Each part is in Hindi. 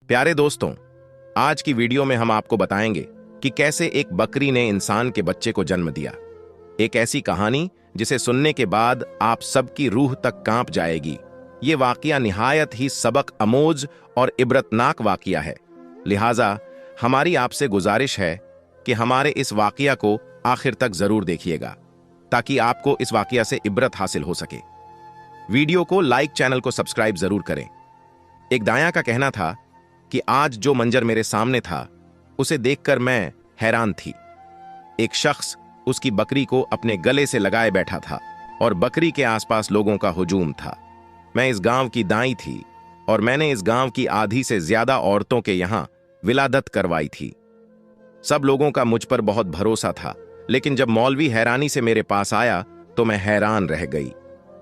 प्यारे दोस्तों, आज की वीडियो में हम आपको बताएंगे कि कैसे एक बकरी ने इंसान के बच्चे को जन्म दिया। एक ऐसी कहानी जिसे सुनने के बाद आप सबकी रूह तक कांप जाएगी। ये वाकया निहायत ही सबक आमोज और इबरतनाक वाकया है। लिहाजा हमारी आपसे गुजारिश है कि हमारे इस वाकया को आखिर तक जरूर देखिएगा ताकि आपको इस वाकया से इबरत हासिल हो सके। वीडियो को लाइक, चैनल को सब्सक्राइब जरूर करें। एक दाया का कहना था कि आज जो मंजर मेरे सामने था उसे देखकर मैं हैरान थी। एक शख्स उसकी बकरी को अपने गले से लगाए बैठा था और बकरी के आसपास लोगों का हुजूम था। मैं इस गांव की दाई थी और मैंने इस गांव की आधी से ज्यादा औरतों के यहां विलादत करवाई थी। सब लोगों का मुझ पर बहुत भरोसा था, लेकिन जब मौलवी हैरानी से मेरे पास आया तो मैं हैरान रह गई।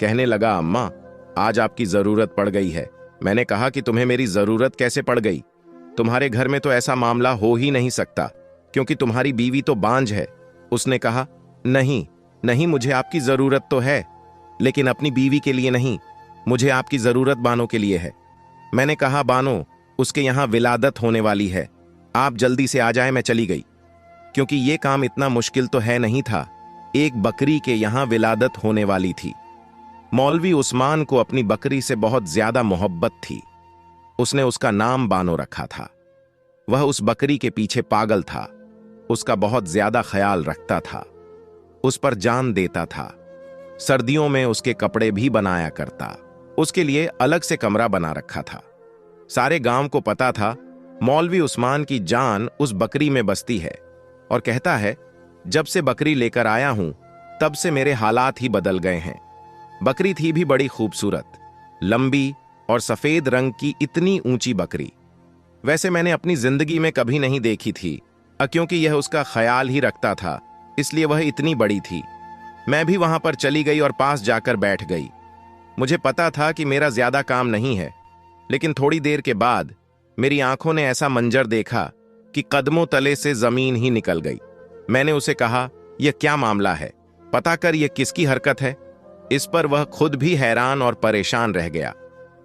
कहने लगा, अम्मा, आज आपकी जरूरत पड़ गई है। मैंने कहा कि तुम्हें मेरी जरूरत कैसे पड़ गई? तुम्हारे घर में तो ऐसा मामला हो ही नहीं सकता क्योंकि तुम्हारी बीवी तो बांझ है। उसने कहा, नहीं नहीं, मुझे आपकी जरूरत तो है, लेकिन अपनी बीवी के लिए नहीं, मुझे आपकी जरूरत बानो के लिए है। मैंने कहा, बानो, उसके यहां विलादत होने वाली है, आप जल्दी से आ जाए। मैं चली गई क्योंकि यह काम इतना मुश्किल तो है नहीं था। एक बकरी के यहां विलादत होने वाली थी। मौलवी उस्मान को अपनी बकरी से बहुत ज्यादा मोहब्बत थी। उसने उसका नाम बानो रखा था। वह उस बकरी के पीछे पागल था, उसका बहुत ज्यादा ख्याल रखता था, उस पर जान देता था। सर्दियों में उसके कपड़े भी बनाया करता। उसके लिए अलग से कमरा बना रखा था। सारे गांव को पता था मौलवी उस्मान की जान उस बकरी में बसती है और कहता है, जब से बकरी लेकर आया हूं तब से मेरे हालात ही बदल गए हैं। बकरी थी भी बड़ी खूबसूरत, लंबी और सफेद रंग की इतनी ऊंची बकरी वैसे मैंने अपनी जिंदगी में कभी नहीं देखी थी। क्योंकि यह उसका ख्याल ही रखता था, इसलिए वह इतनी बड़ी थी। मैं भी वहां पर चली गई और पास जाकर बैठ गई। मुझे पता था कि मेरा ज्यादा काम नहीं है, लेकिन थोड़ी देर के बाद मेरी आंखों ने ऐसा मंजर देखा कि कदमों तले से जमीन ही निकल गई। मैंने उसे कहा, यह क्या मामला है? पता कर यह किसकी हरकत है? इस पर वह खुद भी हैरान और परेशान रह गया।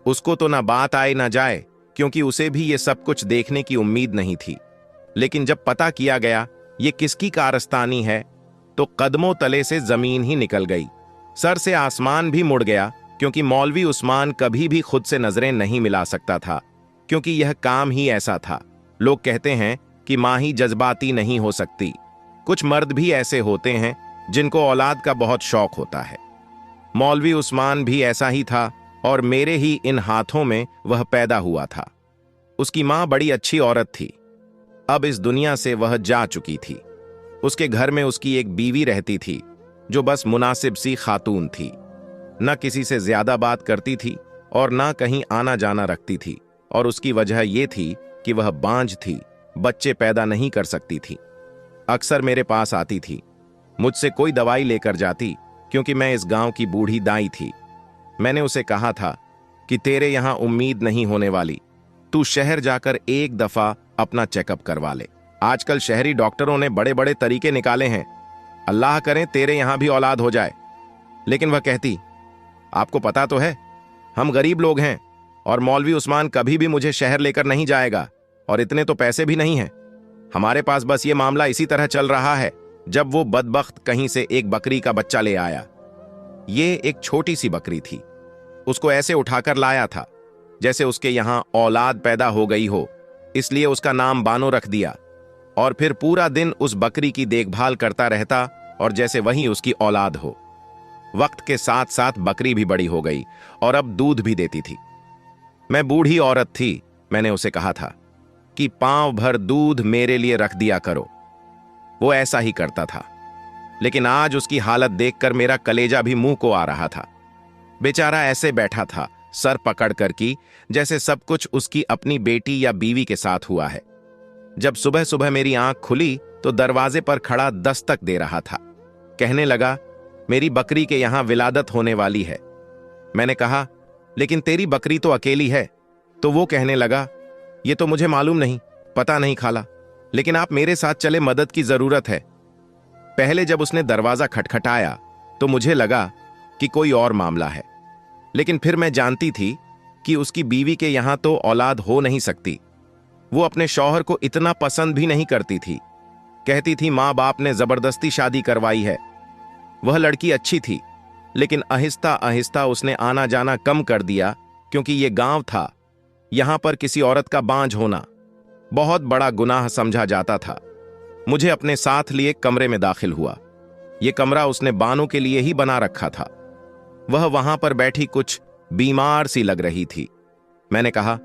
उसको तो ना बात आए ना जाए, क्योंकि उसे भी ये सब कुछ देखने की उम्मीद नहीं थी। लेकिन जब पता किया गया ये किसकी कारस्तानी है तो कदमों तले से जमीन ही निकल गई। सर से आसमान भी मुड़ गया, क्योंकि मौलवी उस्मान कभी भी खुद से नजरें नहीं मिला सकता था, क्योंकि यह काम ही ऐसा था। लोग कहते हैं कि मां ही जज्बाती नहीं हो सकती। कुछ मर्द भी ऐसे होते हैं जिनको औलाद का बहुत शौक होता है। मौलवी उस्मान भी ऐसा ही था और मेरे ही इन हाथों में वह पैदा हुआ था। उसकी मां बड़ी अच्छी औरत थी। अब इस दुनिया से वह जा चुकी थी। उसके घर में उसकी एक बीवी रहती थी जो बस मुनासिब सी खातून थी। न किसी से ज्यादा बात करती थी और न कहीं आना जाना रखती थी, और उसकी वजह यह थी कि वह बांझ थी, बच्चे पैदा नहीं कर सकती थी। अक्सर मेरे पास आती थी, मुझसे कोई दवाई लेकर जाती, क्योंकि मैं इस गांव की बूढ़ी दाई थी। मैंने उसे कहा था कि तेरे यहां उम्मीद नहीं होने वाली, तू शहर जाकर एक दफा अपना चेकअप करवा ले। आजकल शहरी डॉक्टरों ने बड़े बड़े तरीके निकाले हैं, अल्लाह करें तेरे यहां भी औलाद हो जाए। लेकिन वह कहती, आपको पता तो है हम गरीब लोग हैं और मौलवी उस्मान कभी भी मुझे शहर लेकर नहीं जाएगा, और इतने तो पैसे भी नहीं हैं। हमारे पास बस ये मामला इसी तरह चल रहा है। जब वो बदबख्त कहीं से एक बकरी का बच्चा ले आया। ये एक छोटी सी बकरी थी। उसको ऐसे उठाकर लाया था जैसे उसके यहां औलाद पैदा हो गई हो, इसलिए उसका नाम बानो रख दिया। और फिर पूरा दिन उस बकरी की देखभाल करता रहता और जैसे वही उसकी औलाद हो। वक्त के साथ साथ बकरी भी बड़ी हो गई और अब दूध भी देती थी। मैं बूढ़ी औरत थी, मैंने उसे कहा था कि पांव भर दूध मेरे लिए रख दिया करो। वो ऐसा ही करता था, लेकिन आज उसकी हालत देखकर मेरा कलेजा भी मुंह को आ रहा था। बेचारा ऐसे बैठा था, सर पकड़कर की जैसे सब कुछ उसकी अपनी बेटी या बीवी के साथ हुआ है। जब सुबह सुबह मेरी आंख खुली तो दरवाजे पर खड़ा दस्तक दे रहा था। कहने लगा, मेरी बकरी के यहां विलादत होने वाली है। मैंने कहा, लेकिन तेरी बकरी तो अकेली है। तो वो कहने लगा, ये तो मुझे मालूम नहीं, पता नहीं खाला, लेकिन आप मेरे साथ चले, मदद की जरूरत है। पहले जब उसने दरवाजा खटखटाया तो मुझे लगा कि कोई और मामला है, लेकिन फिर मैं जानती थी कि उसकी बीवी के यहां तो औलाद हो नहीं सकती, वो अपने शौहर को इतना पसंद भी नहीं करती थी। कहती थी माँ बाप ने जबरदस्ती शादी करवाई है। वह लड़की अच्छी थी, लेकिन आहिस्ता आहिस्ता उसने आना जाना कम कर दिया, क्योंकि ये गांव था। यहां पर किसी औरत का बांझ होना बहुत बड़ा गुनाह समझा जाता था। मुझे अपने साथ लिए कमरे में दाखिल हुआ। यह कमरा उसने बानो के लिए ही बना रखा था। वह वहां पर बैठी कुछ बीमार सी लग रही थी। मैंने कहा,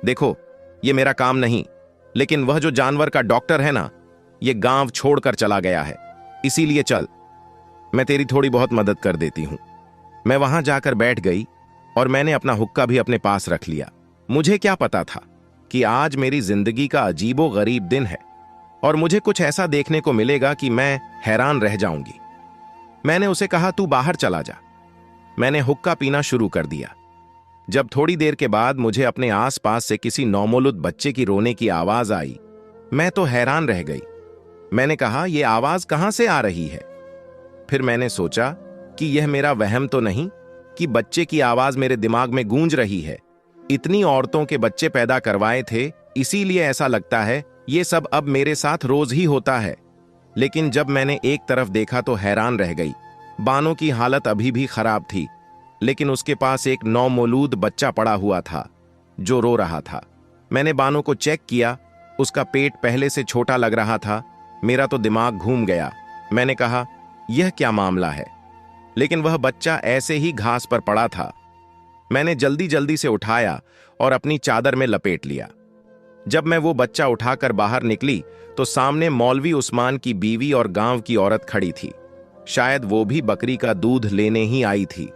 देखो, यह मेरा काम नहीं, लेकिन वह जो जानवर का डॉक्टर है ना, यह गांव छोड़कर चला गया है, इसीलिए चल, मैं तेरी थोड़ी बहुत मदद कर देती हूं। मैं वहां जाकर बैठ गई और मैंने अपना हुक्का भी अपने पास रख लिया। मुझे क्या पता था कि आज मेरी जिंदगी का अजीबो गरीब दिन है और मुझे कुछ ऐसा देखने को मिलेगा कि मैं हैरान रह जाऊंगी। मैंने उसे कहा, तू बाहर चला जा। मैंने हुक्का पीना शुरू कर दिया। जब थोड़ी देर के बाद मुझे अपने आसपास से किसी नौमौलूद बच्चे की रोने की आवाज आई, मैं तो हैरान रह गई। मैंने कहा, यह आवाज कहां से आ रही है? फिर मैंने सोचा कि यह मेरा वहम तो नहीं कि बच्चे की आवाज मेरे दिमाग में गूंज रही है। इतनी औरतों के बच्चे पैदा करवाए थे, इसीलिए ऐसा लगता है ये सब अब मेरे साथ रोज ही होता है। लेकिन जब मैंने एक तरफ देखा तो हैरान रह गई। बानो की हालत अभी भी खराब थी, लेकिन उसके पास एक नौमौलूद बच्चा पड़ा हुआ था जो रो रहा था। मैंने बानो को चेक किया। उसका पेट पहले से छोटा लग रहा था। मेरा तो दिमाग घूम गया। मैंने कहा, यह क्या मामला है? लेकिन वह बच्चा ऐसे ही घास पर पड़ा था। मैंने जल्दी जल्दी से उठाया और अपनी चादर में लपेट लिया। जब मैं वो बच्चा उठाकर बाहर निकली तो सामने मौलवी उस्मान की बीवी और गांव की औरत खड़ी थी। शायद वो भी बकरी का दूध लेने ही आई थी।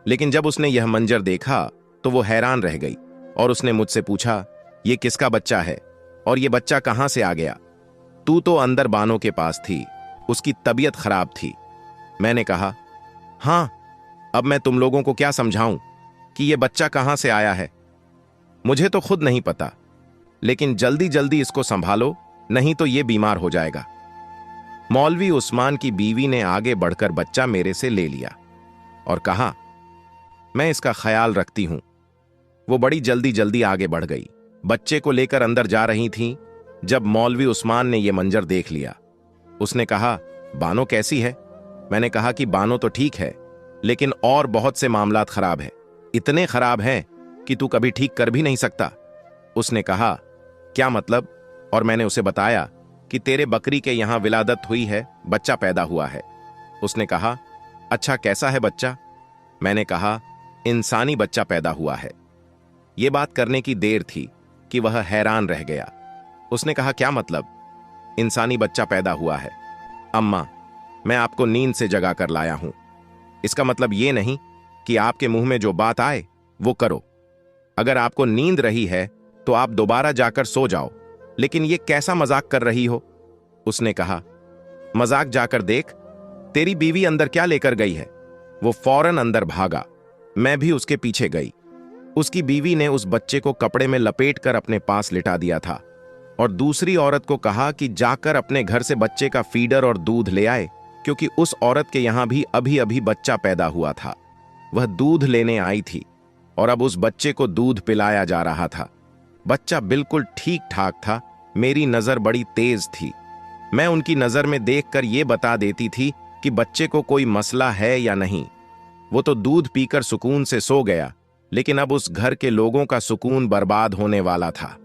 लेकिन जब उसने यह मंजर देखा तो वो हैरान रह गई और उसने मुझसे पूछा, ये किसका बच्चा है और ये बच्चा कहां से आ गया? तू तो अंदर बानो के पास थी, उसकी तबीयत खराब थी। मैंने कहा, हां, अब मैं तुम लोगों को क्या समझाऊं कि यह बच्चा कहां से आया है? मुझे तो खुद नहीं पता, लेकिन जल्दी जल्दी इसको संभालो, नहीं तो यह बीमार हो जाएगा। मौलवी उस्मान की बीवी ने आगे बढ़कर बच्चा मेरे से ले लिया और कहा, मैं इसका ख्याल रखती हूं। वो बड़ी जल्दी जल्दी आगे बढ़ गई। बच्चे को लेकर अंदर जा रही थी जब मौलवी उस्मान ने यह मंजर देख लिया। उसने कहा, बानो कैसी है? मैंने कहा कि बानो तो ठीक है, लेकिन और बहुत से मामलात खराब है। इतने खराब हैं कि तू कभी ठीक कर भी नहीं सकता। उसने कहा, क्या मतलब? और मैंने उसे बताया कि तेरे बकरी के यहां विलादत हुई है, बच्चा पैदा हुआ है। उसने कहा, अच्छा, कैसा है बच्चा? मैंने कहा, इंसानी बच्चा पैदा हुआ है। यह बात करने की देर थी कि वह हैरान रह गया। उसने कहा, क्या मतलब इंसानी बच्चा पैदा हुआ है? अम्मा, मैं आपको नींद से जगा कर लाया हूं। इसका मतलब यह नहीं कि आपके मुंह में जो बात आए वो करो। अगर आपको नींद रही है तो आप दोबारा जाकर सो जाओ, लेकिन यह कैसा मजाक कर रही हो? उसने कहा, मजाक जाकर देख, तेरी बीवी अंदर क्या लेकर गई है। वो फौरन अंदर भागा। मैं भी उसके पीछे गई। उसकी बीवी ने उस बच्चे को कपड़े में लपेटकर अपने पास लिटा दिया था और दूसरी औरत को कहा कि जाकर अपने घर से बच्चे का फीडर और दूध ले आए, क्योंकि उस औरत के यहां भी अभी अभी बच्चा पैदा हुआ था। वह दूध लेने आई थी और अब उस बच्चे को दूध पिलाया जा रहा था। बच्चा बिल्कुल ठीक ठाक था। मेरी नजर बड़ी तेज थी। मैं उनकी नजर में देखकर यह बता देती थी कि बच्चे को कोई मसला है या नहीं। वो तो दूध पीकर सुकून से सो गया, लेकिन अब उस घर के लोगों का सुकून बर्बाद होने वाला था।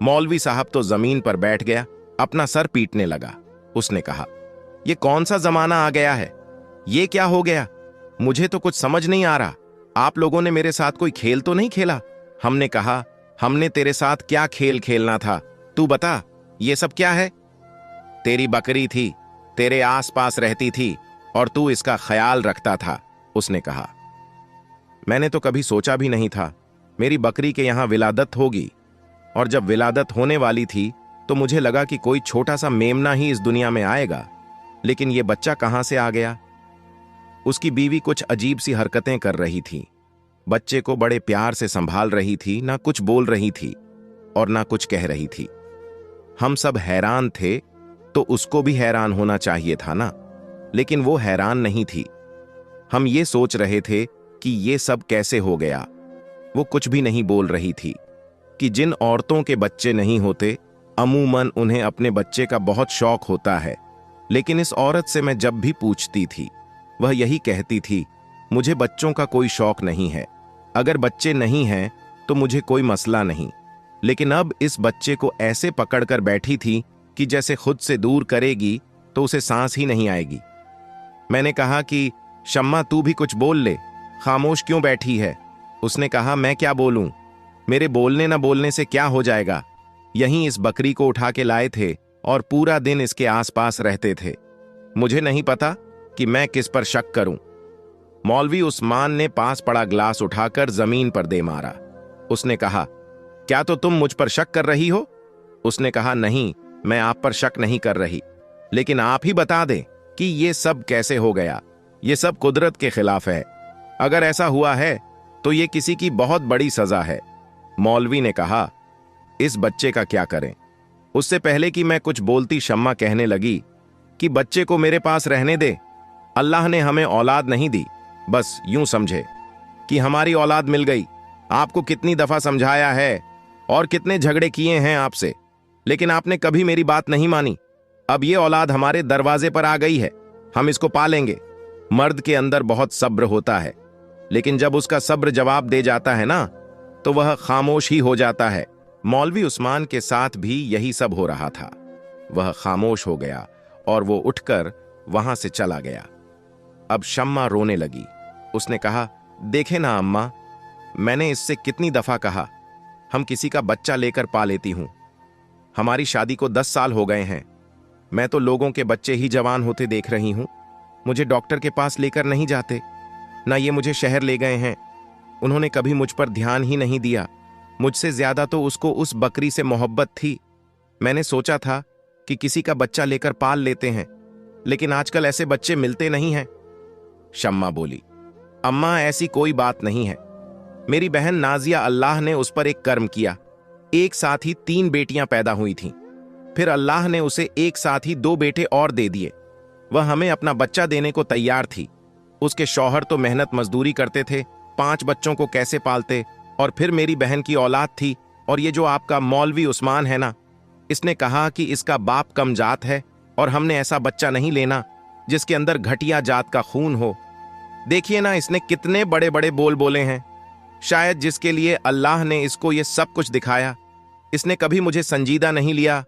मौलवी साहब तो जमीन पर बैठ गया, अपना सर पीटने लगा। उसने कहा, यह कौन सा जमाना आ गया है? ये क्या हो गया? मुझे तो कुछ समझ नहीं आ रहा। आप लोगों ने मेरे साथ कोई खेल तो नहीं खेला? हमने कहा, हमने तेरे साथ क्या खेल खेलना था? तू बता, ये सब क्या है? तेरी बकरी थी, तेरे आसपास रहती थी और तू इसका ख्याल रखता था, उसने कहा। मैंने तो कभी सोचा भी नहीं था मेरी बकरी के यहां विलादत होगी, और जब विलादत होने वाली थी तो मुझे लगा कि कोई छोटा सा मेमना ही इस दुनिया में आएगा, लेकिन यह बच्चा कहां से आ गया? उसकी बीवी कुछ अजीब सी हरकतें कर रही थी। बच्चे को बड़े प्यार से संभाल रही थी, ना कुछ बोल रही थी और ना कुछ कह रही थी। हम सब हैरान थे, तो उसको भी हैरान होना चाहिए था ना, लेकिन वो हैरान नहीं थी। हम ये सोच रहे थे कि ये सब कैसे हो गया। वो कुछ भी नहीं बोल रही थी। कि जिन औरतों के बच्चे नहीं होते, अमूमन उन्हें अपने बच्चे का बहुत शौक होता है। लेकिन इस औरत से मैं जब भी पूछती थी, वह यही कहती थी, मुझे बच्चों का कोई शौक नहीं है। अगर बच्चे नहीं हैं तो मुझे कोई मसला नहीं। लेकिन अब इस बच्चे को ऐसे पकड़कर बैठी थी कि जैसे खुद से दूर करेगी तो उसे सांस ही नहीं आएगी। मैंने कहा कि शम्मा, तू भी कुछ बोल ले, खामोश क्यों बैठी है? उसने कहा, मैं क्या बोलूं, मेरे बोलने न बोलने से क्या हो जाएगा। यहीं इस बकरी को उठा के लाए थे और पूरा दिन इसके आसपास रहते थे। मुझे नहीं पता कि मैं किस पर शक करूं। मौलवी उस्मान ने पास पड़ा ग्लास उठाकर जमीन पर दे मारा। उसने कहा, क्या तो तुम मुझ पर शक कर रही हो? उसने कहा, नहीं, मैं आप पर शक नहीं कर रही, लेकिन आप ही बता दें कि ये सब कैसे हो गया। ये सब कुदरत के खिलाफ है। अगर ऐसा हुआ है तो ये किसी की बहुत बड़ी सजा है। मौलवी ने कहा, इस बच्चे का क्या करें? उससे पहले कि मैं कुछ बोलती, शम्मा कहने लगी कि बच्चे को मेरे पास रहने दे। अल्लाह ने हमें औलाद नहीं दी, बस यूं समझे कि हमारी औलाद मिल गई। आपको कितनी दफा समझाया है और कितने झगड़े किए हैं आपसे, लेकिन आपने कभी मेरी बात नहीं मानी। अब ये औलाद हमारे दरवाजे पर आ गई है, हम इसको पालेंगे। मर्द के अंदर बहुत सब्र होता है, लेकिन जब उसका सब्र जवाब दे जाता है ना, तो वह खामोश ही हो जाता है। मौलवी उस्मान के साथ भी यही सब हो रहा था। वह खामोश हो गया और वो उठकर वहां से चला गया। अब शम्मा रोने लगी। उसने कहा, देखे ना अम्मा, मैंने इससे कितनी दफा कहा, हम किसी का बच्चा लेकर पा लेती हूं। हमारी शादी को 10 साल हो गए हैं। मैं तो लोगों के बच्चे ही जवान होते देख रही हूं। मुझे डॉक्टर के पास लेकर नहीं जाते, ना ये मुझे शहर ले गए हैं। उन्होंने कभी मुझ पर ध्यान ही नहीं दिया। मुझसे ज्यादा तो उसको उस बकरी से मोहब्बत थी। मैंने सोचा था कि किसी का बच्चा लेकर पाल लेते हैं, लेकिन आजकल ऐसे बच्चे मिलते नहीं हैं। शम्मा बोली, अम्मा, ऐसी कोई बात नहीं है। मेरी बहन नाजिया, अल्लाह ने उस पर एक कर्म किया। एक साथ ही 3 बेटियां पैदा हुई थीं। फिर अल्लाह ने उसे एक साथ ही 2 बेटे और दे दिए। वह हमें अपना बच्चा देने को तैयार थी। उसके शौहर तो मेहनत मजदूरी करते थे, 5 बच्चों को कैसे पालते। और फिर मेरी बहन की औलाद थी। और ये जो आपका मौलवी उस्मान है ना, इसने कहा कि इसका बाप कम जात है और हमने ऐसा बच्चा नहीं लेना जिसके अंदर घटिया जात का खून हो। देखिए ना, इसने कितने बड़े बड़े बोल बोले हैं। शायद जिसके लिए अल्लाह ने इसको ये सब कुछ दिखाया, इसने कभी मुझे संजीदा नहीं लिया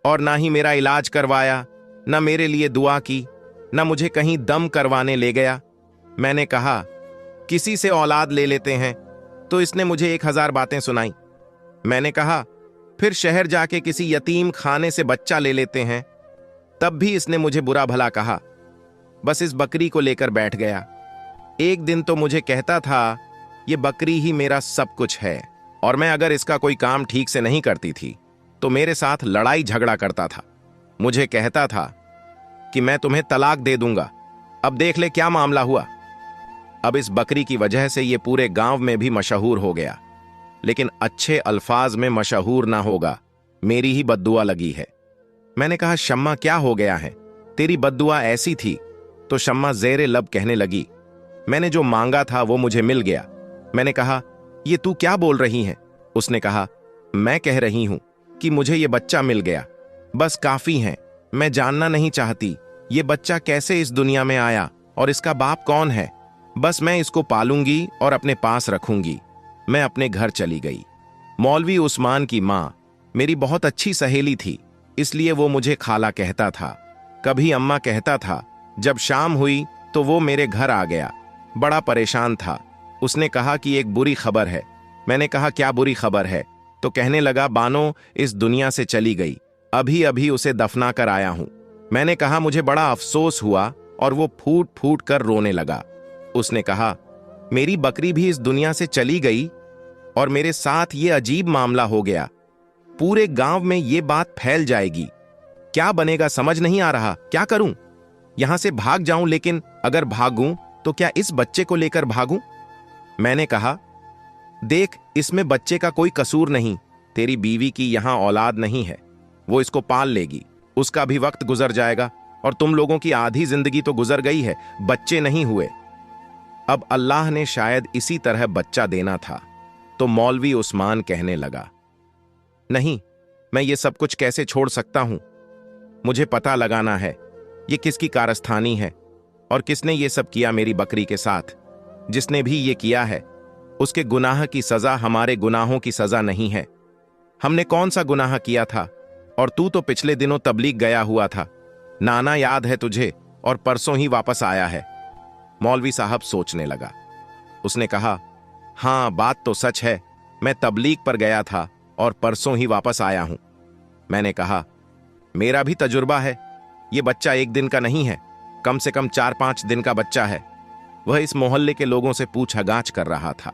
और ना ही मेरा इलाज करवाया, ना मेरे लिए दुआ की, ना मुझे कहीं दम करवाने ले गया। मैंने कहा किसी से औलाद ले लेते हैं, तो इसने मुझे 1000 बातें सुनाई। मैंने कहा फिर शहर जाके किसी यतीम खाने से बच्चा ले लेते हैं, तब भी इसने मुझे बुरा भला कहा। बस इस बकरी को लेकर बैठ गया। एक दिन तो मुझे कहता था ये बकरी ही मेरा सब कुछ है, और मैं अगर इसका कोई काम ठीक से नहीं करती थी तो मेरे साथ लड़ाई झगड़ा करता था। मुझे कहता था कि मैं तुम्हें तलाक दे दूंगा। अब देख ले क्या मामला हुआ। अब इस बकरी की वजह से ये पूरे गांव में भी मशहूर हो गया, लेकिन अच्छे अल्फाज में मशहूर ना होगा। मेरी ही बद्दुआ लगी है। मैंने कहा शम्मा, क्या हो गया है, तेरी बद्दुआ ऐसी थी? तो शम्मा ज़ेरे लब कहने लगी, मैंने जो मांगा था वो मुझे मिल गया। मैंने कहा ये तू क्या बोल रही है? उसने कहा मैं कह रही हूं कि मुझे ये बच्चा मिल गया, बस काफी है। मैं जानना नहीं चाहती ये बच्चा कैसे इस दुनिया में आया और इसका बाप कौन है। बस मैं इसको पालूंगी और अपने पास रखूंगी। मैं अपने घर चली गई। मौलवी उस्मान की माँ मेरी बहुत अच्छी सहेली थी, इसलिए वो मुझे खाला कहता था, कभी अम्मा कहता था। जब शाम हुई तो वो मेरे घर आ गया। बड़ा परेशान था। उसने कहा कि एक बुरी खबर है। मैंने कहा क्या बुरी खबर है? तो कहने लगा बानो इस दुनिया से चली गई, अभी अभी उसे दफना कर आया हूं। मैंने कहा मुझे बड़ा अफसोस हुआ और वो फूट फूट कर रोने लगा। उसने कहा मेरी बकरी भी इस दुनिया से चली गई और मेरे साथ ये अजीब मामला हो गया। पूरे गांव में ये बात फैल जाएगी। क्या बनेगा समझ नहीं आ रहा, क्या करूं? यहां से भाग जाऊं, लेकिन अगर भागूं तो क्या इस बच्चे को लेकर भागूं? मैंने कहा देख, इसमें बच्चे का कोई कसूर नहीं। तेरी बीवी की यहां औलाद नहीं है, वो इसको पाल लेगी। उसका भी वक्त गुजर जाएगा और तुम लोगों की आधी जिंदगी तो गुजर गई है, बच्चे नहीं हुए। अब अल्लाह ने शायद इसी तरह बच्चा देना था। तो मौलवी उस्मान कहने लगा नहीं, मैं ये सब कुछ कैसे छोड़ सकता हूं? मुझे पता लगाना है ये किसकी कारस्तानी है और किसने ये सब किया मेरी बकरी के साथ। जिसने भी ये किया है उसके गुनाह की सजा हमारे गुनाहों की सजा नहीं है। हमने कौन सा गुनाह किया था? और तू तो पिछले दिनों तबलीग गया हुआ था, नाना याद है तुझे, और परसों ही वापस आया है। मौलवी साहब सोचने लगा। उसने कहा, हां बात तो सच है, मैं तबलीग पर गया था और परसों ही वापस आया हूं। मैंने कहा, मेरा भी तजुर्बा है, ये बच्चा एक दिन का नहीं है, कम से कम 4-5 दिन का बच्चा है। वह इस मोहल्ले के लोगों से पूछगाछ कर रहा था।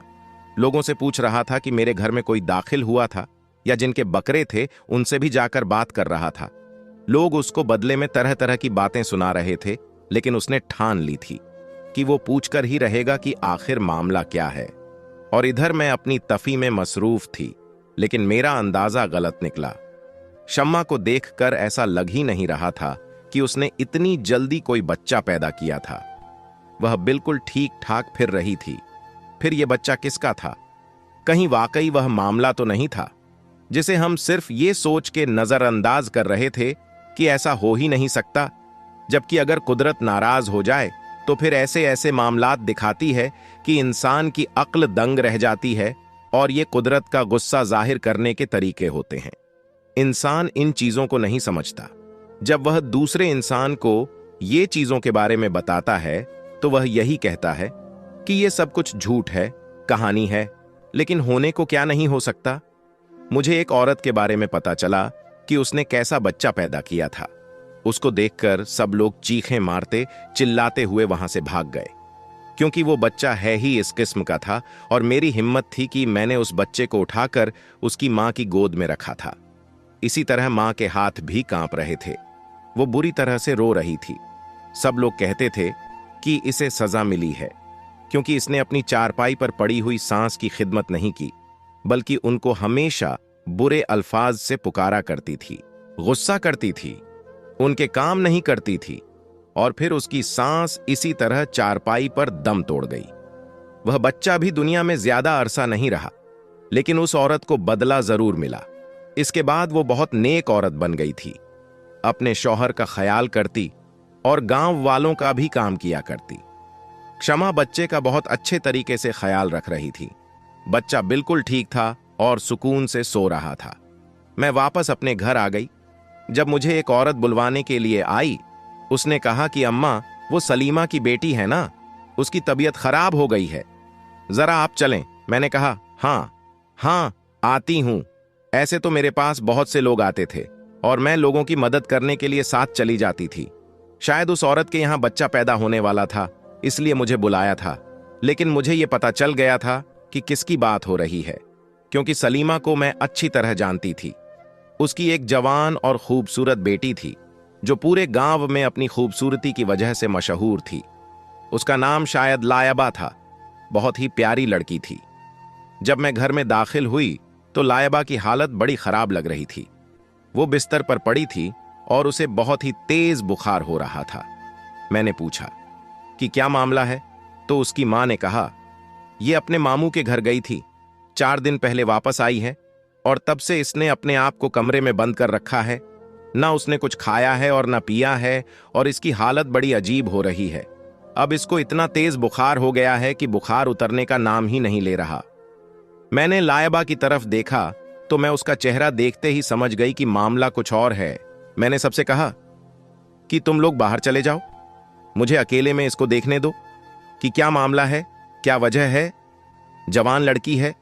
लोगों से पूछ रहा था कि मेरे घर में कोई दाखिल हुआ था, या जिनके बकरे थे उनसे भी जाकर बात कर रहा था। लोग उसको बदले में तरह तरह की बातें सुना रहे थे, लेकिन उसने ठान ली थी कि वो पूछकर ही रहेगा कि आखिर मामला क्या है। और इधर मैं अपनी तफी में मसरूफ थी, लेकिन मेरा अंदाजा गलत निकला। शम्मा को देखकर ऐसा लग ही नहीं रहा था कि उसने इतनी जल्दी कोई बच्चा पैदा किया था। वह बिल्कुल ठीक ठाक फिर रही थी। फिर यह बच्चा किसका था? कहीं वाकई वह मामला तो नहीं था जिसे हम सिर्फ ये सोच के नजरअंदाज कर रहे थे कि ऐसा हो ही नहीं सकता, जबकि अगर कुदरत नाराज हो जाए तो फिर ऐसे ऐसे मामलात दिखाती है कि इंसान की अक्ल दंग रह जाती है, और ये कुदरत का गुस्सा जाहिर करने के तरीके होते हैं। इंसान इन चीजों को नहीं समझता। जब वह दूसरे इंसान को ये चीजों के बारे में बताता है तो वह यही कहता है कि ये सब कुछ झूठ है, कहानी है, लेकिन होने को क्या नहीं हो सकता। मुझे एक औरत के बारे में पता चला कि उसने कैसा बच्चा पैदा किया था। उसको देखकर सब लोग चीखें मारते चिल्लाते हुए वहां से भाग गए, क्योंकि वो बच्चा है ही इस किस्म का था। और मेरी हिम्मत थी कि मैंने उस बच्चे को उठाकर उसकी मां की गोद में रखा था। इसी तरह मां के हाथ भी कांप रहे थे। वो बुरी तरह से रो रही थी। सब लोग कहते थे कि इसे सजा मिली है, क्योंकि इसने अपनी चारपाई पर पड़ी हुई सांस की खिदमत नहीं की, बल्कि उनको हमेशा बुरे अल्फाज से पुकारा करती थी, गुस्सा करती थी, उनके काम नहीं करती थी, और फिर उसकी सांस इसी तरह चारपाई पर दम तोड़ गई। वह बच्चा भी दुनिया में ज्यादा अरसा नहीं रहा, लेकिन उस औरत को बदला जरूर मिला। इसके बाद वो बहुत नेक औरत बन गई थी। अपने शौहर का ख्याल करती और गांव वालों का भी काम किया करती। क्षमा बच्चे का बहुत अच्छे तरीके से ख्याल रख रही थी। बच्चा बिल्कुल ठीक था और सुकून से सो रहा था। मैं वापस अपने घर आ गई। जब मुझे एक औरत बुलवाने के लिए आई, उसने कहा कि अम्मा, वो सलीमा की बेटी है ना, उसकी तबीयत खराब हो गई है, जरा आप चलें। मैंने कहा, हाँ आती हूं। ऐसे तो मेरे पास बहुत से लोग आते थे और मैं लोगों की मदद करने के लिए साथ चली जाती थी। शायद उस औरत के यहां बच्चा पैदा होने वाला था, इसलिए मुझे बुलाया था। लेकिन मुझे यह पता चल गया था कि किसकी बात हो रही है, क्योंकि सलीमा को मैं अच्छी तरह जानती थी। उसकी एक जवान और खूबसूरत बेटी थी, जो पूरे गांव में अपनी खूबसूरती की वजह से मशहूर थी। उसका नाम शायद लायबा था। बहुत ही प्यारी लड़की थी। जब मैं घर में दाखिल हुई तो लायबा की हालत बड़ी खराब लग रही थी। वो बिस्तर पर पड़ी थी और उसे बहुत ही तेज बुखार हो रहा था। मैंने पूछा कि क्या मामला है, तो उसकी मां ने कहा, ये अपने मामू के घर गई थी, 4 दिन पहले वापस आई है, और तब से इसने अपने आप को कमरे में बंद कर रखा है। ना उसने कुछ खाया है और ना पिया है, और इसकी हालत बड़ी अजीब हो रही है। अब इसको इतना तेज बुखार हो गया है कि बुखार उतरने का नाम ही नहीं ले रहा। मैंने लायबा की तरफ देखा तो मैं उसका चेहरा देखते ही समझ गई कि मामला कुछ और है। मैंने सबसे कहा कि तुम लोग बाहर चले जाओ, मुझे अकेले में इसको देखने दो कि क्या मामला है, क्या वजह है। जवान लड़की है,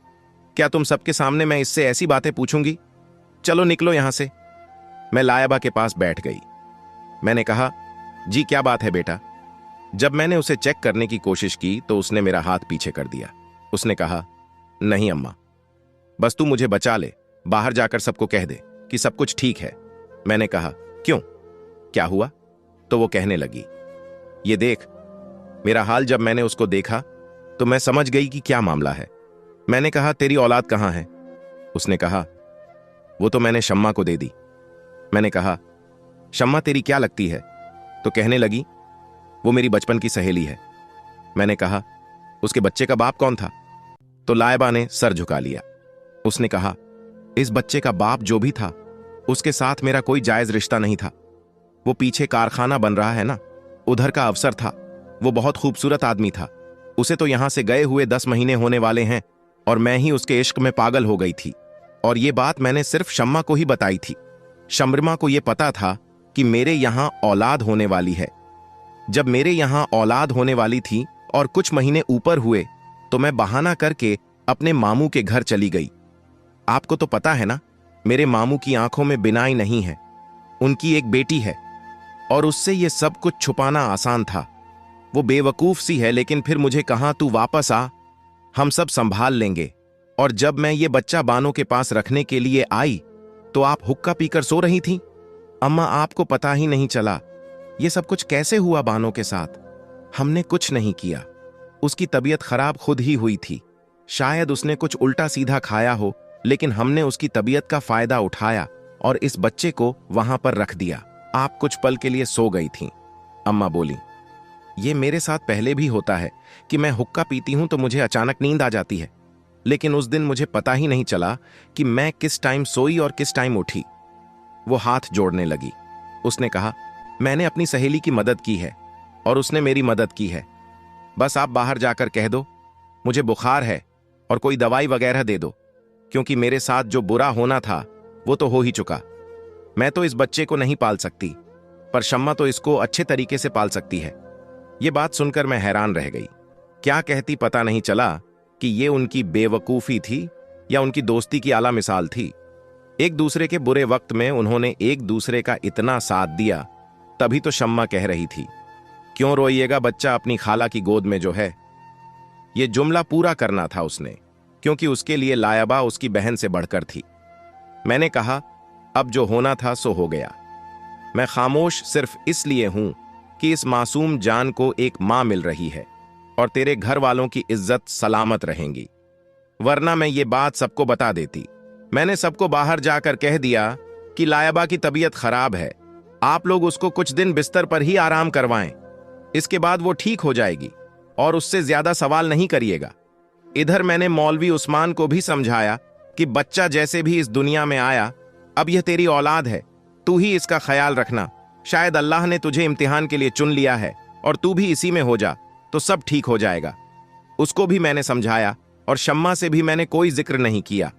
क्या तुम सबके सामने मैं इससे ऐसी बातें पूछूंगी? चलो निकलो यहां से। मैं लायबा के पास बैठ गई। मैंने कहा, जी क्या बात है बेटा? जब मैंने उसे चेक करने की कोशिश की तो उसने मेरा हाथ पीछे कर दिया। उसने कहा, नहीं अम्मा, बस तू मुझे बचा ले, बाहर जाकर सबको कह दे कि सब कुछ ठीक है। मैंने कहा, क्यों, क्या हुआ? तो वो कहने लगी, ये देख मेरा हाल। जब मैंने उसको देखा तो मैं समझ गई कि क्या मामला है। मैंने कहा, तेरी औलाद कहां है? उसने कहा, वो तो मैंने शम्मा को दे दी। मैंने कहा, शम्मा तेरी क्या लगती है? तो कहने लगी, वो मेरी बचपन की सहेली है। मैंने कहा, उसके बच्चे का बाप कौन था? तो लायबा ने सर झुका लिया। उसने कहा, इस बच्चे का बाप जो भी था, उसके साथ मेरा कोई जायज रिश्ता नहीं था। वो पीछे कारखाना बन रहा है ना, उधर का अफसर था। वो बहुत खूबसूरत आदमी था। उसे तो यहां से गए हुए 10 महीने होने वाले हैं और मैं ही उसके इश्क में पागल हो गई थी। और ये बात मैंने सिर्फ शम्मा को ही बताई थी। शम्मा को यह पता था कि मेरे यहां औलाद होने वाली है। जब मेरे यहां औलाद होने वाली थी और कुछ महीने ऊपर हुए तो मैं बहाना करके अपने मामू के घर चली गई। आपको तो पता है ना, मेरे मामू की आंखों में बिनाई नहीं है। उनकी एक बेटी है और उससे ये सब कुछ छुपाना आसान था। वो बेवकूफ सी है, लेकिन फिर मुझे कहा तू वापस आ, हम सब संभाल लेंगे। और जब मैं ये बच्चा बानो के पास रखने के लिए आई तो आप हुक्का पीकर सो रही थी। अम्मा, आपको पता ही नहीं चला ये सब कुछ कैसे हुआ बानो के साथ। हमने कुछ नहीं किया। उसकी तबीयत खराब खुद ही हुई थी। शायद उसने कुछ उल्टा सीधा खाया हो, लेकिन हमने उसकी तबीयत का फायदा उठाया और इस बच्चे को वहां पर रख दिया। आप कुछ पल के लिए सो गई थीं। अम्मा बोली, ये मेरे साथ पहले भी होता है कि मैं हुक्का पीती हूं तो मुझे अचानक नींद आ जाती है, लेकिन उस दिन मुझे पता ही नहीं चला कि मैं किस टाइम सोई और किस टाइम उठी। वो हाथ जोड़ने लगी। उसने कहा, मैंने अपनी सहेली की मदद की है और उसने मेरी मदद की है। बस आप बाहर जाकर कह दो मुझे बुखार है और कोई दवाई वगैरह दे दो, क्योंकि मेरे साथ जो बुरा होना था वो तो हो ही चुका। मैं तो इस बच्चे को नहीं पाल सकती, पर शम्मा तो इसको अच्छे तरीके से पाल सकती है। ये बात सुनकर मैं हैरान रह गई। क्या कहती पता नहीं चला कि ये उनकी बेवकूफी थी या उनकी दोस्ती की आला मिसाल थी। एक दूसरे के बुरे वक्त में उन्होंने एक दूसरे का इतना साथ दिया। तभी तो शम्मा कह रही थी, क्यों रोइएगा, बच्चा अपनी खाला की गोद में जो है। ये जुमला पूरा करना था उसने, क्योंकि उसके लिए लायबा उसकी बहन से बढ़कर थी। मैंने कहा, अब जो होना था सो हो गया। मैं खामोश सिर्फ इसलिए हूं कि इस मासूम जान को एक मां मिल रही है और तेरे घर वालों की इज्जत सलामत रहेंगी, वरना मैं ये बात सबको बता देती। मैंने सबको बाहर जाकर कह दिया कि लायबा की तबीयत खराब है, आप लोग उसको कुछ दिन बिस्तर पर ही आराम करवाएं, इसके बाद वो ठीक हो जाएगी और उससे ज्यादा सवाल नहीं करिएगा। इधर मैंने मौलवी उस्मान को भी समझाया कि बच्चा जैसे भी इस दुनिया में आया, अब यह तेरी औलाद है, तू ही इसका ख्याल रखना। शायद अल्लाह ने तुझे इम्तिहान के लिए चुन लिया है और तू भी इसी में हो जा तो सब ठीक हो जाएगा। उसको भी मैंने समझाया और शम्मा से भी मैंने कोई जिक्र नहीं किया।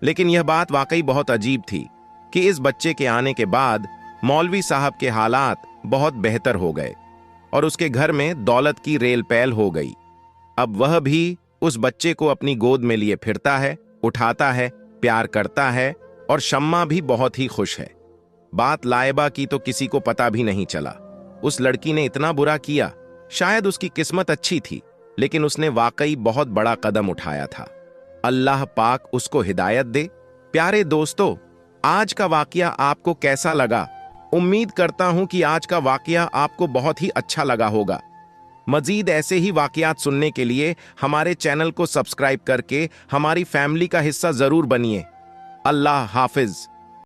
लेकिन यह बात वाकई बहुत अजीब थी कि इस बच्चे के आने के बाद मौलवी साहब के हालात बहुत बेहतर हो गए और उसके घर में दौलत की रेल पैल हो गई। अब वह भी उस बच्चे को अपनी गोद में लिए फिरता है, उठाता है, प्यार करता है और शम्मा भी बहुत ही खुश है। बात लायबा की तो किसी को पता भी नहीं चला। उस लड़की ने इतना बुरा किया, शायद उसकी किस्मत अच्छी थी, लेकिन उसने वाकई बहुत बड़ा कदम उठाया था। अल्लाह पाक उसको हिदायत दे। प्यारे दोस्तों, आज का वाकया आपको कैसा लगा? उम्मीद करता हूं कि आज का वाकया आपको बहुत ही अच्छा लगा होगा। मजीद ऐसे ही वाकयात सुनने के लिए हमारे चैनल को सब्सक्राइब करके हमारी फैमिली का हिस्सा जरूर बनिए। अल्लाह हाफिज।